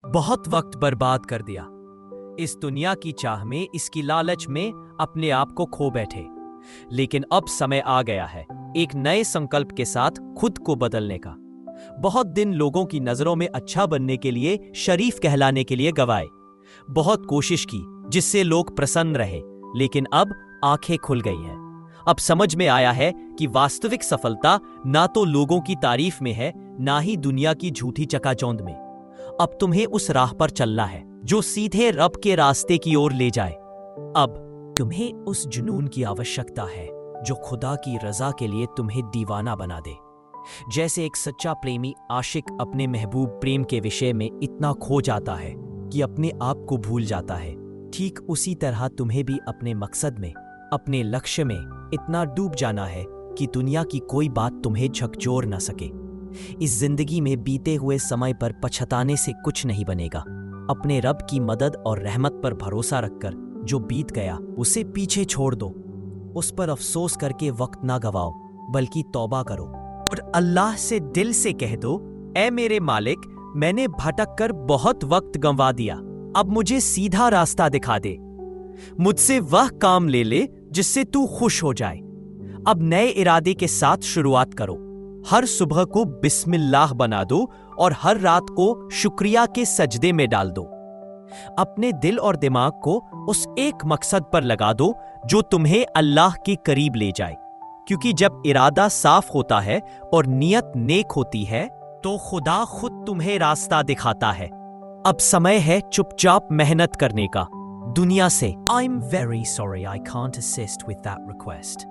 बहुत वक्त बर्बाद कर दिया इस दुनिया की चाह में, इसकी लालच में अपने आप को खो बैठे। लेकिन अब समय आ गया है एक नए संकल्प के साथ खुद को बदलने का। बहुत दिन लोगों की नजरों में अच्छा बनने के लिए, शरीफ कहलाने के लिए गवाए। बहुत कोशिश की जिससे लोग प्रसन्न रहे, लेकिन अब आंखें खुल गई हैं। अब समझ में आया है कि वास्तविक सफलता ना तो लोगों की तारीफ में है, ना ही दुनिया की झूठी चकाचौंध में। अब तुम्हें उस राह पर चलना है जो सीधे रब के रास्ते की ओर ले जाए। अब तुम्हें उस जुनून की आवश्यकता है जो खुदा की रजा के लिए तुम्हें दीवाना बना दे। जैसे एक सच्चा प्रेमी आशिक अपने महबूब प्रेम के विषय में इतना खो जाता है कि अपने आप को भूल जाता है, ठीक उसी तरह तुम्हें भी अपने मकसद में, अपने लक्ष्य में इतना डूब जाना है कि दुनिया की कोई बात तुम्हें झकझोर न सके। इस जिंदगी में बीते हुए समय पर पछताने से कुछ नहीं बनेगा। अपने रब की मदद और रहमत पर भरोसा रखकर जो बीत गया उसे पीछे छोड़ दो। उस पर अफसोस करके वक्त ना गवाओ, बल्कि तौबा करो और अल्लाह से दिल से कह दो, ऐ मेरे मालिक, मैंने भटक कर बहुत वक्त गंवा दिया, अब मुझे सीधा रास्ता दिखा दे। मुझसे वह काम ले ले जिससे तू खुश हो जाए। अब नए इरादे के साथ शुरुआत करो। हर सुबह को बिस्मिल्लाह बना दो और हर रात को शुक्रिया के सजदे में डाल दो। अपने दिल और दिमाग को उस एक मकसद पर लगा दो जो तुम्हें अल्लाह के करीब ले जाए, क्योंकि जब इरादा साफ होता है और नियत नेक होती है तो खुदा खुद तुम्हें रास्ता दिखाता है। अब समय है चुपचाप मेहनत करने का। दुनिया से I'm very sorry I can't assist with that request.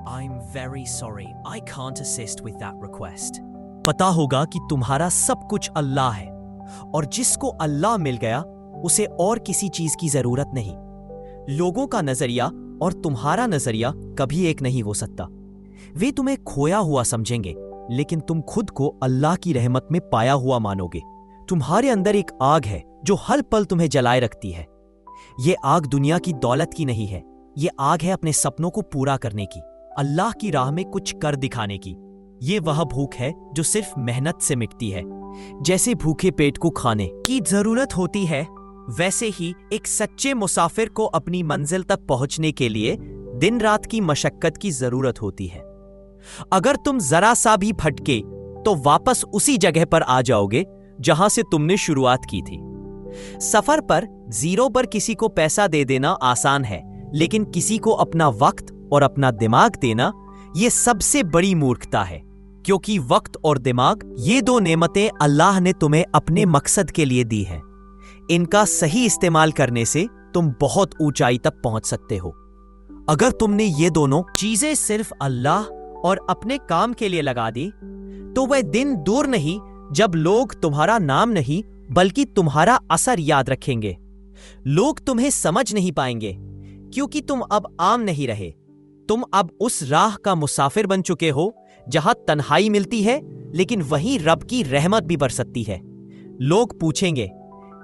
I'm very sorry I can't assist with that request. पता होगा कि तुम्हारा सब कुछ अल्लाह है और जिसको अल्लाह मिल गया उसे और किसी चीज की जरूरत नहीं। लोगों का नजरिया और तुम्हारा नजरिया कभी एक नहीं हो सकता। वे तुम्हें खोया हुआ समझेंगे, लेकिन तुम खुद को अल्लाह की रहमत में पाया हुआ मानोगे। तुम्हारे अंदर एक आग है जो हर पल तुम्हें जलाए रखती है। ये आग दुनिया की दौलत की नहीं है, ये आग है अपने सपनों को पूरा करने की, अल्लाह की राह में कुछ कर दिखाने की। ये वह भूख है जो सिर्फ मेहनत से मिटती है। जैसे भूखे पेट को खाने की जरूरत होती है, वैसे ही एक सच्चे मुसाफिर को अपनी मंजिल तक पहुंचने के लिए दिन रात की मशक्कत की जरूरत होती है। अगर तुम जरा सा भी भटके तो वापस उसी जगह पर आ जाओगे जहां से तुमने शुरुआत की थी। सफर पर जीरो पर किसी को पैसा दे देना आसान है, लेकिन किसी को अपना वक्त और अपना दिमाग देना यह सबसे बड़ी मूर्खता है, क्योंकि वक्त और दिमाग ये दो नेमतें अल्लाह ने तुम्हें अपने मकसद के लिए दी हैं। इनका सही इस्तेमाल करने से तुम बहुत ऊंचाई तक पहुंच सकते हो। अगर तुमने ये दोनों चीजें सिर्फ अल्लाह और अपने काम के लिए लगा दी तो वह दिन दूर नहीं जब लोग तुम्हारा नाम नहीं बल्कि तुम्हारा असर याद रखेंगे। लोग तुम्हें समझ नहीं पाएंगे क्योंकि तुम अब आम नहीं रहे। तुम अब उस राह का मुसाफिर बन चुके हो जहां तन्हाई मिलती है, लेकिन वहीं रब की रहमत भी बरसती है। लोग पूछेंगे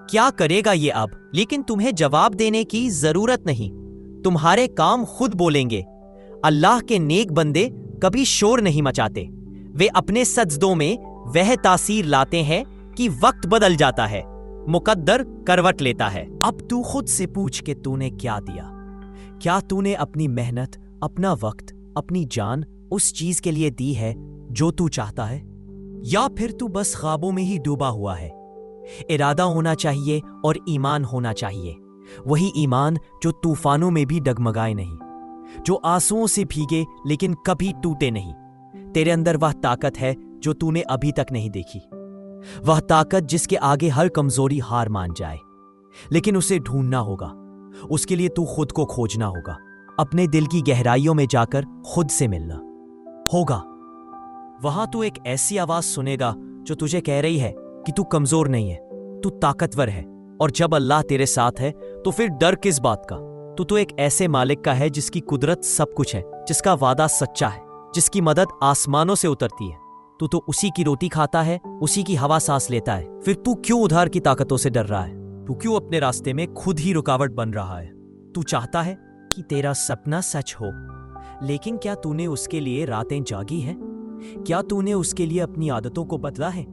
क्या करेगा ये अब, लेकिन तुम्हें जवाब देने की जरूरत नहीं। तुम्हारे काम खुद बोलेंगे। अल्लाह के नेक बंदे कभी शोर नहीं मचाते। वे अपने सजदों में वह तासीर लाते हैं कि वक्त बदल जाता है, मुकद्दर करवट लेता है। अब तू खुद से पूछ के तूने क्या दिया। क्या तूने अपनी मेहनत, अपना वक्त, अपनी जान उस चीज के लिए दी है जो तू चाहता है, या फिर तू बस ख्वाबों में ही डूबा हुआ है। इरादा होना चाहिए और ईमान होना चाहिए। वही ईमान जो तूफानों में भी डगमगाए नहीं, जो आंसुओं से भीगे लेकिन कभी टूटे नहीं। तेरे अंदर वह ताकत है जो तूने अभी तक नहीं देखी, वह ताकत जिसके आगे हर कमजोरी हार मान जाए। लेकिन उसे ढूंढना होगा। उसके लिए तू खुद को खोजना होगा। अपने दिल की गहराइयों में जाकर खुद से मिलना होगा। वहां तू एक ऐसी आवाज सुनेगा जो तुझे कह रही है कि तू कमजोर नहीं है, तू ताकतवर है। और जब अल्लाह तेरे साथ है तो फिर डर किस बात का। तू तो एक ऐसे मालिक का है जिसकी कुदरत सब कुछ है, जिसका वादा सच्चा है, जिसकी मदद आसमानों से उतरती है। तू तो उसी की रोटी खाता है, उसी की हवा सांस लेता है। फिर तू क्यों उधार की ताकतों से डर रहा है? तू क्यों अपने रास्ते में खुद ही रुकावट बन रहा है? तू चाहता है कि तेरा सपना सच हो, लेकिन क्या तूने उसके लिए रातें जागी हैं? क्या तूने उसके लिए अपनी आदतों को बदला है?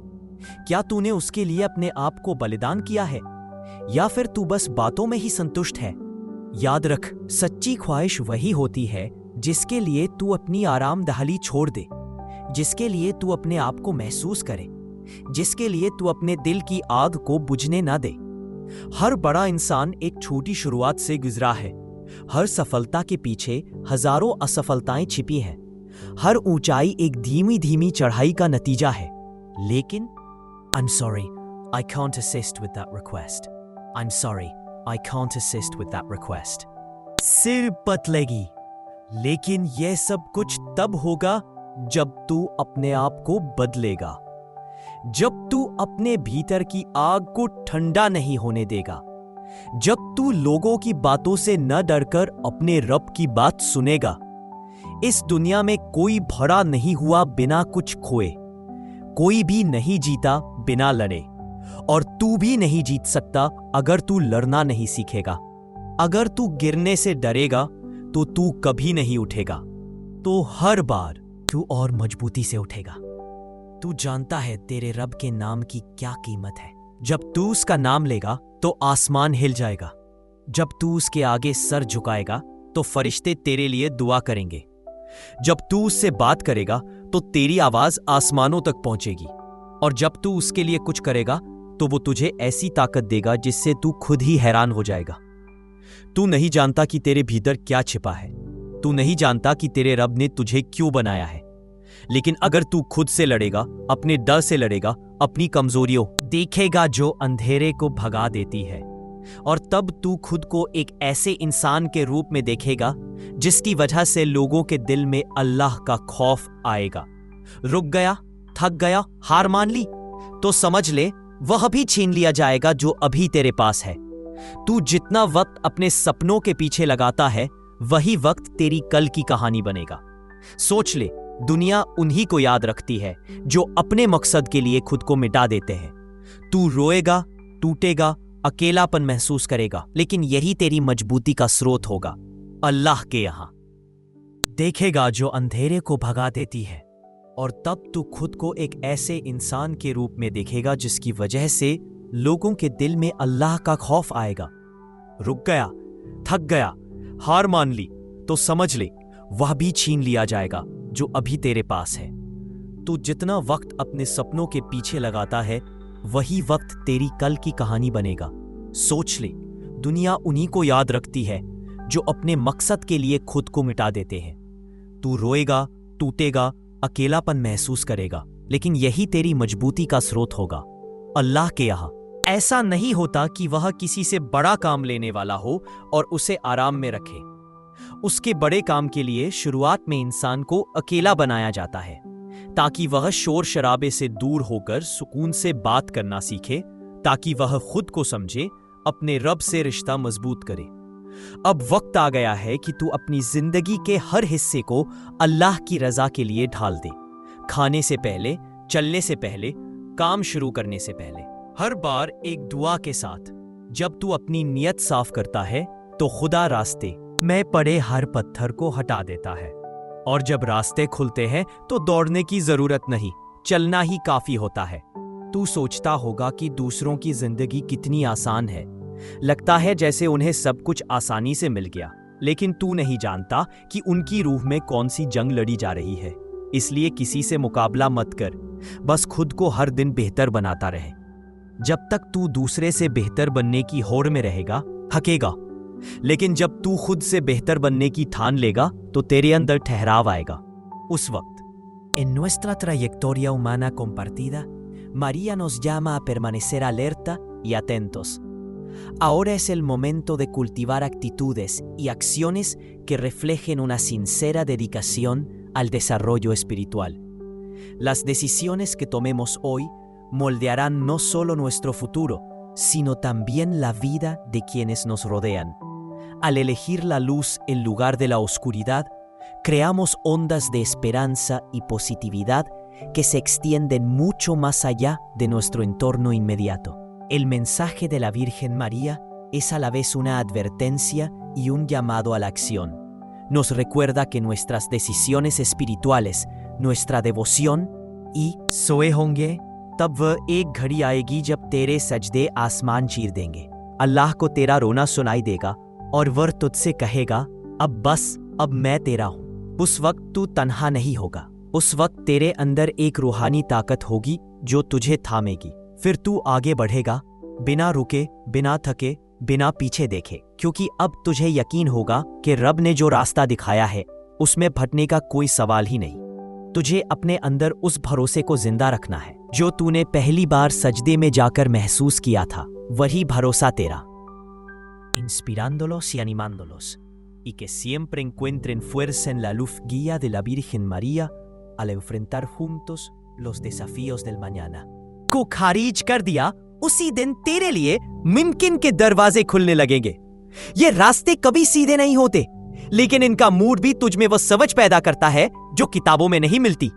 क्या तूने उसके लिए अपने आप को बलिदान किया है, या फिर तू बस बातों में ही संतुष्ट है? याद रख, सच्ची ख्वाहिश वही होती है जिसके लिए तू अपनी आराम दहली छोड़ दे, जिसके लिए तू अपने आप को महसूस करे, जिसके लिए तू अपने दिल की आग को बुझने ना दे। हर बड़ा इंसान एक छोटी शुरुआत से गुजरा है। हर सफलता के पीछे हजारों असफलताएं छिपी हैं। हर ऊंचाई एक धीमी धीमी चढ़ाई का नतीजा है। लेकिन I'm sorry, I can't assist with that request. I'm sorry, I can't assist with that request. सिर पतलेगी, लेकिन यह सब कुछ तब होगा जब तू अपने आप को बदलेगा, जब तू अपने भीतर की आग को ठंडा नहीं होने देगा, जब तू लोगों की बातों से न डरकर अपने रब की बात सुनेगा। इस दुनिया में कोई भरा नहीं हुआ बिना कुछ खोए, कोई भी नहीं जीता बिना लड़े, और तू भी नहीं जीत सकता अगर तू लड़ना नहीं सीखेगा। अगर तू गिरने से डरेगा तो तू कभी नहीं उठेगा, तो हर बार तू और मजबूती से उठेगा। तू जानता है तेरे रब के नाम की क्या कीमत है। जब तू उसका नाम लेगा तो आसमान हिल जाएगा। जब तू उसके आगे सर झुकाएगा तो फरिश्ते तेरे लिए दुआ करेंगे। जब तू उससे बात करेगा तो तेरी आवाज आसमानों तक पहुंचेगी, और जब तू उसके लिए कुछ करेगा तो वो तुझे ऐसी ताकत देगा जिससे तू खुद ही हैरान हो जाएगा। तू नहीं जानता कि तेरे भीतर क्या छिपा है। तू नहीं जानता कि तेरे रब ने तुझे क्यों बनाया है। लेकिन अगर तू खुद से लड़ेगा, अपने डर से लड़ेगा, अपनी कमजोरियों देखेगा जो अंधेरे को भगा देती है, और तब तू खुद को एक ऐसे इंसान के रूप में देखेगा जिसकी वजह से लोगों के दिल में अल्लाह का खौफ आएगा। रुक गया, थक गया, हार मान ली, तो समझ ले वह भी छीन लिया जाएगा जो अभी तेरे पास है। तू जितना वक्त अपने सपनों के पीछे लगाता है, वही वक्त तेरी कल की कहानी बनेगा। सोच ले, दुनिया उन्हीं को याद रखती है जो अपने मकसद के लिए खुद को मिटा देते हैं। तू रोएगा, टूटेगा, अकेलापन महसूस करेगा, लेकिन यही तेरी मजबूती का स्रोत होगा। अल्लाह के यहां देखेगा जो अंधेरे को भगा देती है, और तब तू खुद को एक ऐसे इंसान के रूप में देखेगा जिसकी वजह से लोगों के दिल में अल्लाह का खौफ आएगा। रुक गया, थक गया, हार मान ली, तो समझ ले वह भी छीन लिया जाएगा जो अभी तेरे पास है। तू जितना वक्त अपने सपनों के पीछे लगाता है, वही वक्त तेरी कल की कहानी बनेगा। सोच ले, दुनिया उन्हीं को याद रखती है जो अपने मकसद के लिए खुद को मिटा देते हैं। तू रोएगा, टूटेगा, अकेलापन महसूस करेगा, लेकिन यही तेरी मजबूती का स्रोत होगा। अल्लाह के यहां ऐसा नहीं होता कि वह किसी से बड़ा काम लेने वाला हो और उसे आराम में रखे। उसके बड़े काम के लिए शुरुआत में इंसान को अकेला बनाया जाता है, ताकि वह शोर शराबे से दूर होकर सुकून से बात करना सीखे, ताकि वह खुद को समझे, अपने रब से रिश्ता मजबूत करे। अब वक्त आ गया है कि तू अपनी जिंदगी के हर हिस्से को अल्लाह की रजा के लिए ढाल दे। खाने से पहले, चलने से पहले, काम शुरू करने से पहले, हर बार एक दुआ के साथ। जब तू अपनी नियत साफ करता है तो खुदा रास्ते में पड़े हर पत्थर को हटा देता है, और जब रास्ते खुलते हैं तो दौड़ने की जरूरत नहीं, चलना ही काफी होता है। तू सोचता होगा कि दूसरों की जिंदगी कितनी आसान है, लगता है जैसे उन्हें सब कुछ आसानी से मिल गया, लेकिन तू नहीं जानता कि उनकी रूह में कौन सी जंग लड़ी जा रही है। इसलिए किसी से मुकाबला मत कर, बस खुद को हर दिन बेहतर बनाता रहे। जब तक तू दूसरे से बेहतर बनने की होड़ में रहेगा, थकेगा, लेकिन जब तू खुद से बेहतर बनने की ठान लेगा तो तेरे अंदर ठहराव आएगा। उस वक्त En nuestra trayectoria humana compartida, María nos llama a permanecer alerta y atentos. Ahora es el momento de cultivar actitudes y acciones que reflejen una sincera dedicación al desarrollo espiritual. Las decisiones que tomemos hoy moldearán no solo nuestro futuro, sino también la vida de quienes nos rodean. Al elegir la luz en lugar de la oscuridad, creamos ondas de esperanza y positividad que se extienden mucho más allá de nuestro entorno inmediato. El mensaje de la Virgen María es a la vez una advertencia y un llamado a la acción. Nos recuerda que nuestras decisiones espirituales, nuestra devoción y Soe Honge, तब वह एक घड़ी आएगी जब तेरे सजदे आसमान चीर देंगे। अल्लाह को तेरा रोना सुनाई देगा और वह तुझसे कहेगा, अब बस, अब मैं तेरा हूं। उस वक्त तू तन्हा नहीं होगा। उस वक्त तेरे अंदर एक रूहानी ताकत होगी जो तुझे थामेगी। फिर तू आगे बढ़ेगा, बिना रुके, बिना थके, बिना पीछे देखे, क्योंकि अब तुझे यकीन होगा कि रब ने जो रास्ता दिखाया है उसमें भटकने का कोई सवाल ही नहीं। तुझे अपने अंदर उस भरोसे को जिंदा रखना है जो तूने पहली बार सजदे में जाकर महसूस किया था। वही भरोसा तेरा। Inspirándolos y animándolos, y que siempre encuentren fuerza en la luz guía de la Virgen María al enfrentar juntos los desafíos del mañana। को खारिज कर दिया, उसी दिन तेरे लिए मुमकिन के दरवाजे खुलने लगेंगे। ये रास्ते कभी सीधे नहीं होते, लेकिन इनका मूड भी तुझ में वह समझ पैदा करता है जो किताबों में नहीं मिलती।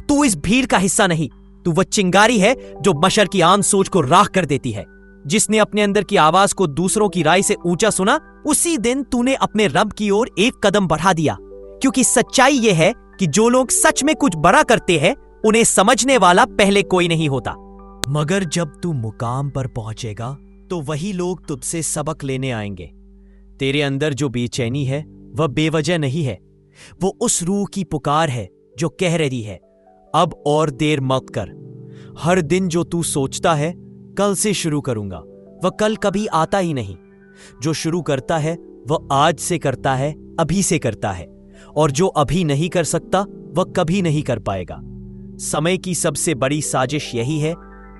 तू इस भीड़ का हिस्सा नहीं, तू वह चिंगारी है जो बशर की आम सोच को राख कर देती है। जिसने अपने अंदर की आवाज को दूसरों की राय से ऊंचा सुना, उसी दिन तूने अपने रब की ओर एक कदम बढ़ा दिया। क्योंकि सच्चाई यह है कि जो लोग सच में कुछ बड़ा करते हैं उन्हें समझने वाला पहले कोई नहीं होता। मगर जब तू मुकाम पर पहुंचेगा तो वही लोग तुझसे सबक लेने आएंगे। तेरे अंदर जो बेचैनी है वह बेवजह नहीं है, वो उस रूह की पुकार है जो कह रही है, अब और देर मत कर। हर दिन जो तू सोचता है कल से शुरू करूंगा, वह कल कभी आता ही नहीं। जो शुरू करता है वह आज से करता है, अभी से करता है, और जो अभी नहीं कर सकता वह कभी नहीं कर पाएगा। समय की सबसे बड़ी साजिश यही है,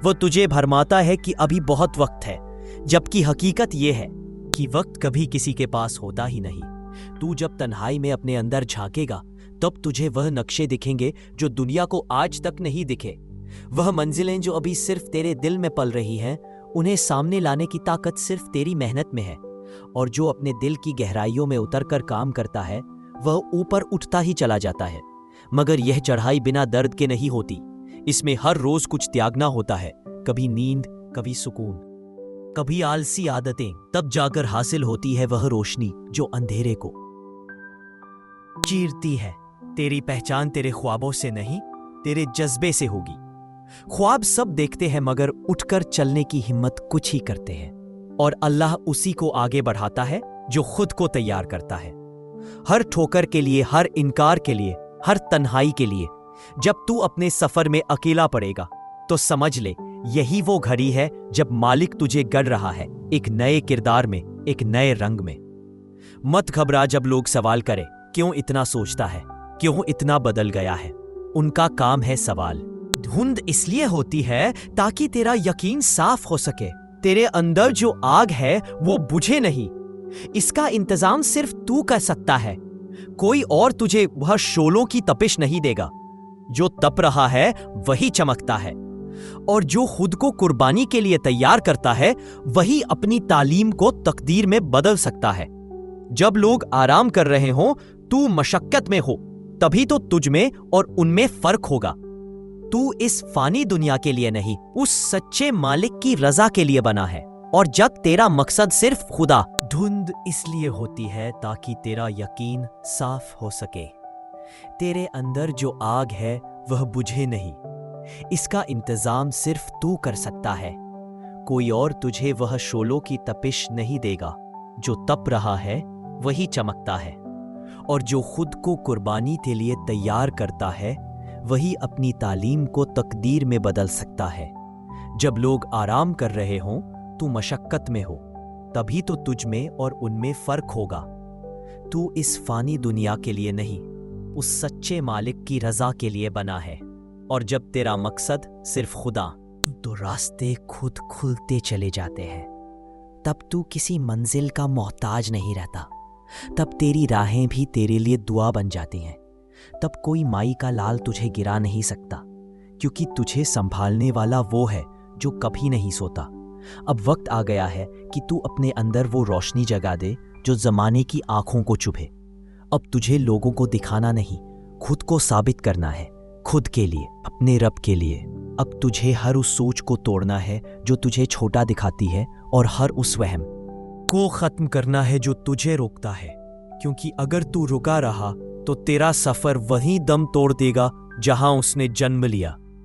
वह तुझे भरमाता है कि अभी बहुत वक्त है, जबकि हकीकत यह है कि वक्त कभी किसी के पास होता ही नहीं। तू जब तन्हाई में अपने अंदर झांकेगा तब तुझे वह नक्शे दिखेंगे जो दुनिया को आज तक नहीं दिखे। वह मंजिलें जो अभी सिर्फ तेरे दिल में पल रही हैं, उन्हें सामने लाने की ताकत सिर्फ तेरी मेहनत में है। और जो अपने दिल की गहराइयों में उतरकर काम करता है वह ऊपर उठता ही चला जाता है। मगर यह चढ़ाई बिना दर्द के नहीं होती। इसमें हर रोज कुछ त्यागना होता है, कभी नींद, कभी सुकून, कभी आलसी आदतें। तब जाकर हासिल होती है वह रोशनी जो अंधेरे को चीरती है। तेरी पहचान तेरे ख्वाबों से नहीं, तेरे जज्बे से होगी। ख्वाब सब देखते हैं मगर उठकर चलने की हिम्मत कुछ ही करते हैं। और अल्लाह उसी को आगे बढ़ाता है जो खुद को तैयार करता है। हर ठोकर के लिए, हर इनकार के लिए, हर तन्हाई के लिए। जब तू अपने सफर में अकेला पड़ेगा तो समझ ले यही वो घड़ी है जब मालिक तुझे गढ़ रहा है, एक नए किरदार में, एक नए रंग में। मत घबरा जब लोग सवाल करें, क्यों इतना सोचता है, क्यों इतना बदल गया है। उनका काम है सवाल। धुंध इसलिए होती है ताकि तेरा यकीन साफ हो सके। तेरे अंदर जो आग है वो बुझे नहीं। इसका इंतजाम सिर्फ तू कर सकता है। कोई और तुझे वह शोलों की तपिश नहीं देगा। जो तप रहा है वही चमकता है, और जो खुद को कुर्बानी के लिए तैयार करता है वही अपनी तालीम को तकदीर में बदल सकता है। जब लोग आराम कर रहे हों, तू मशक्कत में हो, तभी तो तुझ में और उनमें फर्क होगा। तू इस फानी दुनिया के लिए नहीं, उस सच्चे मालिक की रजा के लिए बना है। और जब तेरा मकसद सिर्फ खुदा। धुंध इसलिए होती है ताकि तेरा यकीन साफ हो सके। तेरे अंदर जो आग है वह बुझे नहीं। इसका इंतजाम सिर्फ तू कर सकता है। कोई और तुझे वह शोलों की तपिश नहीं देगा। जो तप रहा है वही चमकता है, और जो खुद को कुर्बानी के लिए तैयार करता है वही अपनी तालीम को तकदीर में बदल सकता है। जब लोग आराम कर रहे हों, तू मशक्कत में हो, तभी तो तुझ में और उनमें फर्क होगा। तू इस फानी दुनिया के लिए नहीं, उस सच्चे मालिक की रजा के लिए बना है। और जब तेरा मकसद सिर्फ खुदा, तो रास्ते खुद खुलते चले जाते हैं। तब तू किसी मंजिल का मोहताज नहीं रहता। तब तेरी राहें भी तेरे लिए दुआ बन जाती हैं। तब कोई माई का लाल तुझे गिरा नहीं सकता, क्योंकि तुझे संभालने वाला वो है जो कभी नहीं सोता। अब वक्त आ गया है कि तू अपने अंदर वो रोशनी जगा दे जो जमाने की आंखों को चुभे। अब तुझे लोगों को दिखाना नहीं, खुद को साबित करना है, खुद के लिए, अपने रब के लिए। अब तुझे हर उस सोच को तोड़ना है जो तुझे छोटा दिखाती है, और हर उस वहम को खत्म करना है जो तुझे रोकता है। क्योंकि अगर तू रुका रहा तो तेरा सफर वहीं दम तोड़ देगा जहां उसने जन्म लिया।